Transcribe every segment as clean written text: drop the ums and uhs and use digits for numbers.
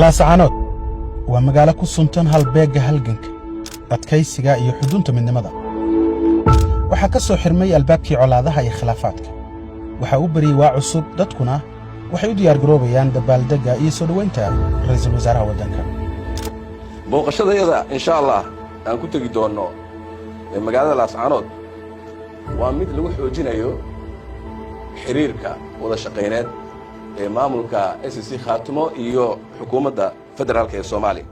laascaanood waa magaalo ku suntan halbeegga halganka adkaysiga iyo xudunta midnimada waxa ka soo xirmay albaabkii colaadaha iyo khilaafaadka waxa uu bariyay waa cusub dadkuna waxay u diyaar garoobayaan dabaaldega iyo soo dhaweynta ra'iisul wasaaraha waddanka booqashadayada insha Allah aan ku tagi doono magaalada laascaanood waa mid lagu xoojinayo xiriirka wada shaqeyneed ee maamulka SSC Khaatumo iyo xukuumadda federaalka ee Soomaaliya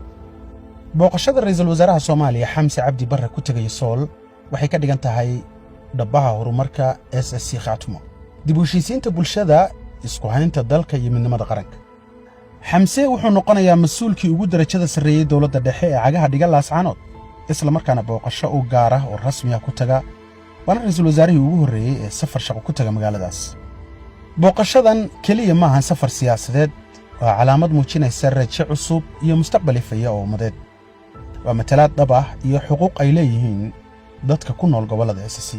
booqashada ra'iisul wasaaraha Soomaaliya Xamse Cabdi Barre ku tagay Sool waxay ka dhigan tahay dhabaha horumarka SSC Khaatumo dib u heshiisiinta bulshada isku haynta dalka iyo midnimada qaranka Xamse wuxuu noqonayaa mas'uulkii ugu darajada sareeyay dawladda dhexe ee cagaha dhiga laascaanood isla markaana booqasho u gaar ah oo rasmi ah ku taga waana ra'iisul wasaarihii ugu horreeyay ee safar shaqo ku taga magaaladaas booqashadan kaliya ma ahan safar siyaasadeed waa calaamad muujinaysa rajo cusub iyo mustaqbal ifaya oo umadeed waa matalaad dhab ah iyo xuquuq ay leeyihiin dadka ku nool gobolada SSC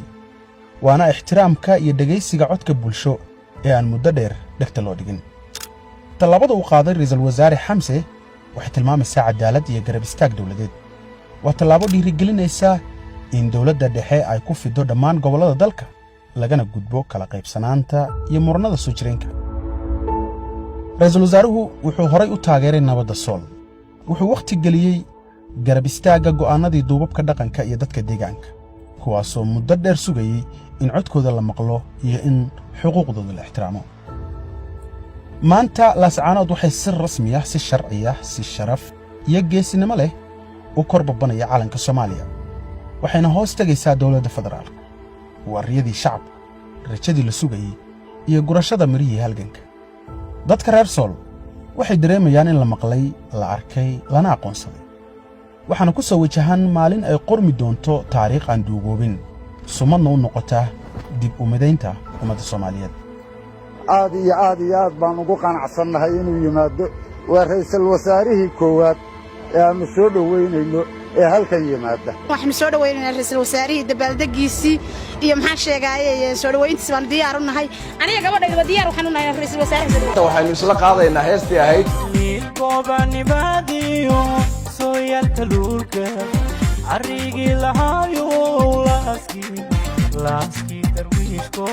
waana ixtiraamka iyo dhageysiga codka bulsho ee aan muddo dheer dhagta loo dhigin talaabada uu qaaday ra'iisul wasaare Xamse waxay tilmaamaysaa cadaalad iyo garab istaag dawladeed waa talaabo dhiirigelinaysa in dawladda dhexe ay ku fido dhammaan gobolada dalka lagana gudbo kala qaybsanaanta iyo muranada soo jireenka ra'iisul wasaaruhu wuxuu horay u taageeray nabadda Sool wuxuu waqti geliyay garab istaaga go'aanadii duubabka dhaqanka iyo dadka deegaanka kuwaasoo muddo dheer sugayay in codkooda la maqlo iyo in xuquuqdooda la ixtiraamo maanta laascaanood waxay si rasmi ah si sharci ah si sharaf iyo geesinimo leh u korbabanaya calanka Soomaaliya waxayna hoos tagaysaa dawladda federaalka wariyadii shacab rajadii la sugayay iyo gurashada mirihii halganka dadka reer Sool waxay dareemayaan in la maqlay la arkay lana aqoonsaday waxaana ku soo wajahan maalin ay qormi doonto taariikh aan duugoobin sumadna u noqota dib u midaynta ummadda Soomaaliyeed aad baan ugu qanacsanahay inuu yimaado waa ra'iisul wasaarihii koowaad ee aan soo dhaweynayno ee halkan yimaada waxaan soo dhaweynaynaa ra'iisul wasaarihii dabaaldegiisii iyo maxaa sheegayay soo dhaweyntiisa baan diyaar u nahay aniga gabadhayda diyaar waxaan u nahay ra'iisul wasaaraha waxaynu isla qaadaynaa heestii ahayd koobanibaadiyo sooyaalka luulka arigii lahaayo laaskii darwiishko